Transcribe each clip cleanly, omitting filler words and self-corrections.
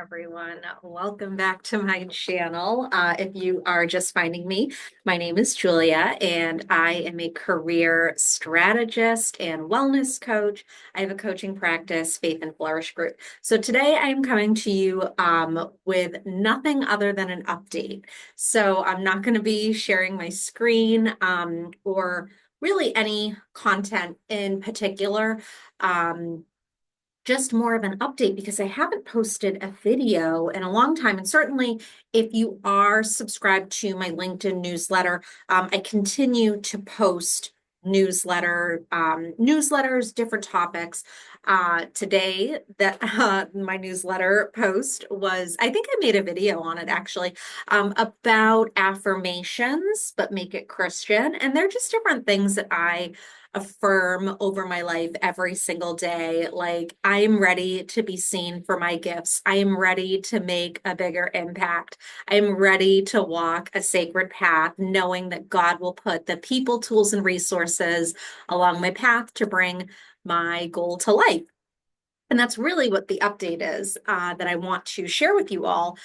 Everyone. Welcome back to my channel. If you are just finding me, my name is Julia and I am a career strategist and wellness coach. I have a coaching practice, Faith and Flourish Group. So today I am coming to you with nothing other than an update. So I'm not going to be sharing my screen or really any content in particular. Um, just more of an update because I haven't posted a video in a long time. And certainly, if you are subscribed to my LinkedIn newsletter, I continue to post newsletters, different topics. Today, that my newsletter post was, I think I made a video on it actually, about affirmations, but make it Christian. And they're just different things that I affirm over my life every single day. Like, I am ready to be seen for my gifts. I am ready to make a bigger impact. I am ready to walk a sacred path, knowing that God will put the people, tools, and resources along my path to bring my goal to life. And that's really what the update is that I want to share with you all,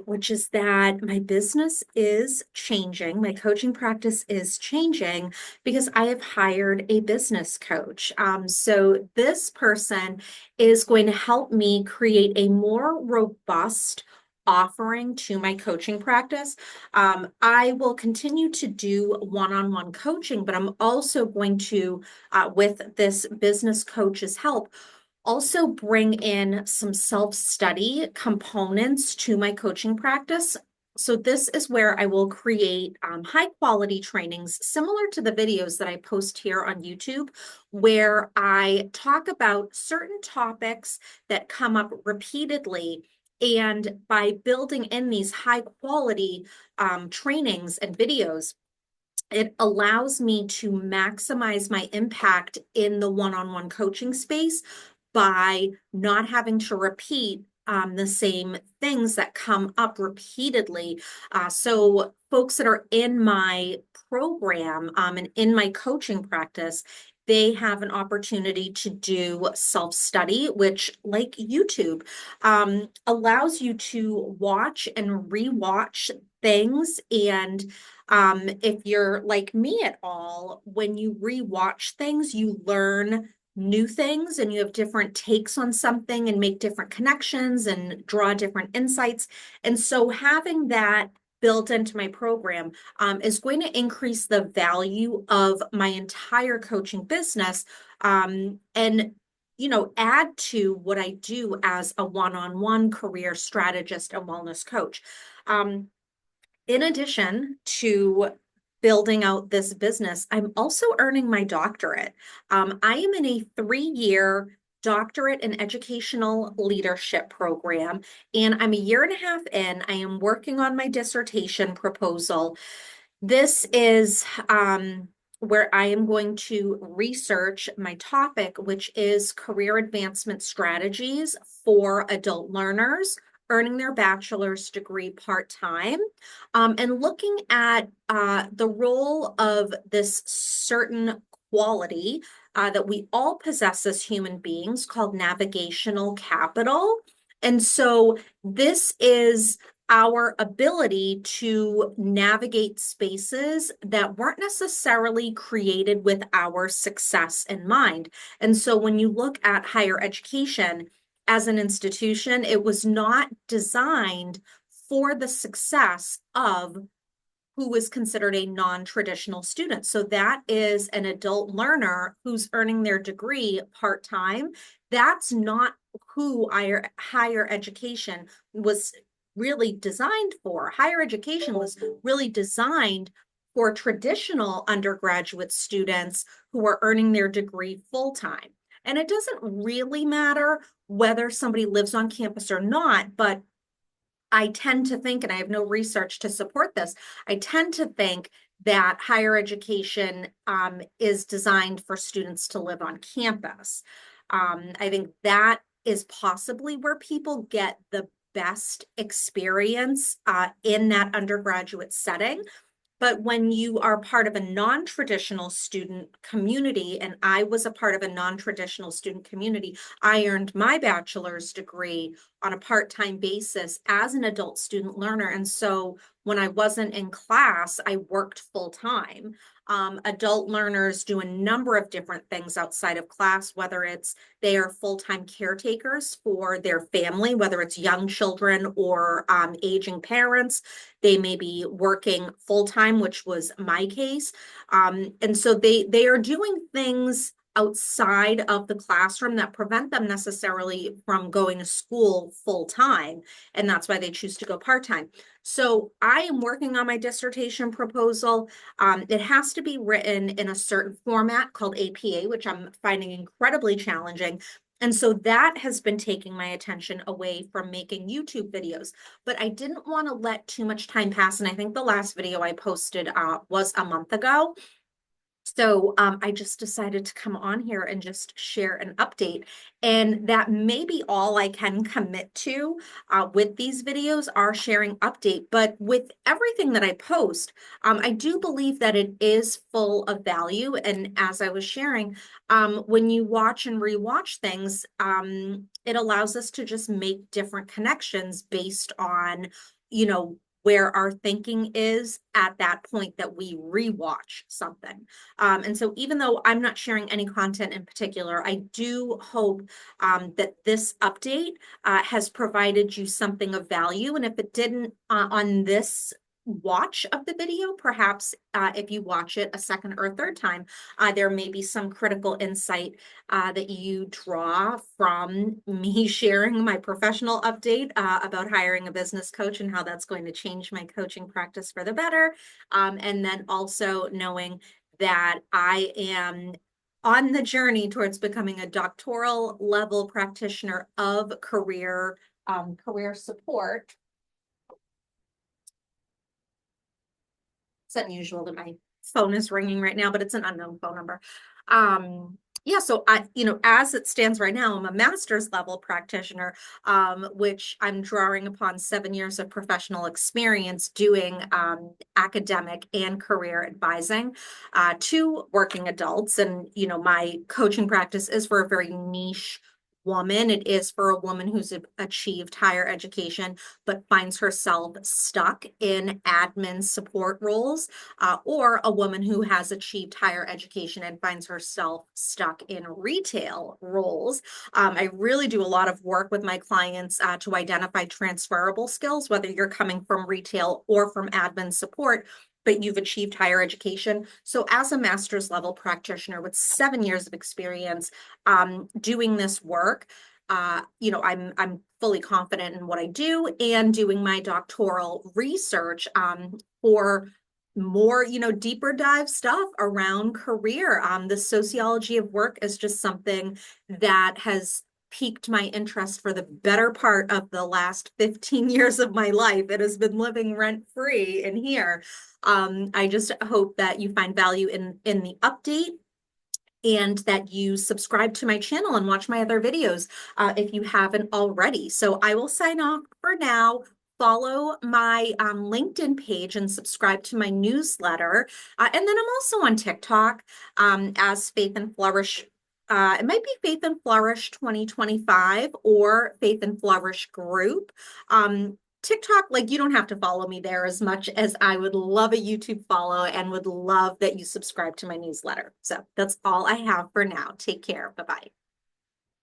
which is that my business is changing. My coaching practice is changing because I have hired a business coach. So this person is going to help me create a more robust offering to my coaching practice. I will continue to do one-on-one coaching, but I'm also going to, with this business coach's help, also bring in some self-study components to my coaching practice. So this is where I will create high quality trainings similar to the videos that I post here on YouTube, where I talk about certain topics that come up repeatedly. And by building in these high quality trainings and videos, it allows me to maximize my impact in the one-on-one coaching space by not having to repeat the same things that come up repeatedly. So folks that are in my program and in my coaching practice, they have an opportunity to do self-study, which, like YouTube, allows you to watch and rewatch things. And if you're like me at all, when you rewatch things, you learn new things and you have different takes on something and make different connections and draw different insights. And so having that built into my program is going to increase the value of my entire coaching business, and add to what I do as a one-on-one career strategist and wellness coach. In addition to building out this business, I'm also earning my doctorate. I am in a 3-year doctorate in educational leadership program, and I'm a year and a half in. I am working on my dissertation proposal. This is where I am going to research my topic, which is career advancement strategies for adult learners earning their bachelor's degree part-time, and looking at the role of this certain quality that we all possess as human beings called navigational capital. And so this is our ability to navigate spaces that weren't necessarily created with our success in mind. And so when you look at higher education as an institution, it was not designed for the success of who is considered a non-traditional student. So that is an adult learner who's earning their degree part-time. That's not who higher education was really designed for. Higher education was really designed for traditional undergraduate students who are earning their degree full-time. And it doesn't really matter whether somebody lives on campus or not, but I tend to think, and I have no research to support this, I tend to think that higher education is designed for students to live on campus. I think that is possibly where people get the best experience in that undergraduate setting. But when you are part of a non-traditional student community, and I was a part of a non-traditional student community, I earned my bachelor's degree on a part-time basis as an adult student learner. And so when I wasn't in class, I worked full-time. Adult learners do a number of different things outside of class, whether it's they are full-time caretakers for their family, whether it's young children or aging parents. They may be working full-time, which was my case. And so they are doing things outside of the classroom that prevent them necessarily from going to school full-time. And that's why they choose to go part-time. So I am working on my dissertation proposal. It has to be written in a certain format called APA, which I'm finding incredibly challenging. And so that has been taking my attention away from making YouTube videos. But I didn't want to let too much time pass. And I think the last video I posted was a month ago. So I just decided to come on here and just share an update. And that may be all I can commit to with these videos are sharing update. But with everything that I post, I do believe that it is full of value. And as I was sharing, when you watch and rewatch things, it allows us to just make different connections based on, where our thinking is at that point that we rewatch something. And so even though I'm not sharing any content in particular, I do hope that this update has provided you something of value. And if it didn't on this watch of the video, perhaps if you watch it a second or third time, there may be some critical insight that you draw from me sharing my professional update about hiring a business coach and how that's going to change my coaching practice for the better. And then also knowing that I am on the journey towards becoming a doctoral level practitioner of career support. It's unusual that my phone is ringing right now, but it's an unknown phone number. Yeah, so as it stands right now, I'm a master's level practitioner, which I'm drawing upon 7 years of professional experience doing academic and career advising to working adults. And, my coaching practice is for a very niche woman. It is for a woman who's achieved higher education, but finds herself stuck in admin support roles, or a woman who has achieved higher education and finds herself stuck in retail roles. I really do a lot of work with my clients to identify transferable skills, whether you're coming from retail or from admin support, but you've achieved higher education. So as a master's level practitioner with 7 years of experience doing this work, I'm fully confident in what I do and doing my doctoral research for more, deeper dive stuff around career. The sociology of work is just something that has piqued my interest for the better part of the last 15 years of my life. It has been living rent-free in here. I just hope that you find value in the update and that you subscribe to my channel and watch my other videos if you haven't already. So I will sign off for now. Follow my LinkedIn page and subscribe to my newsletter. And then I'm also on TikTok as Faith and Flourish. It might be Faith and Flourish 2025 or Faith and Flourish Group. TikTok, you don't have to follow me there as much as I would love a YouTube follow and would love that you subscribe to my newsletter. So that's all I have for now. Take care. Bye-bye.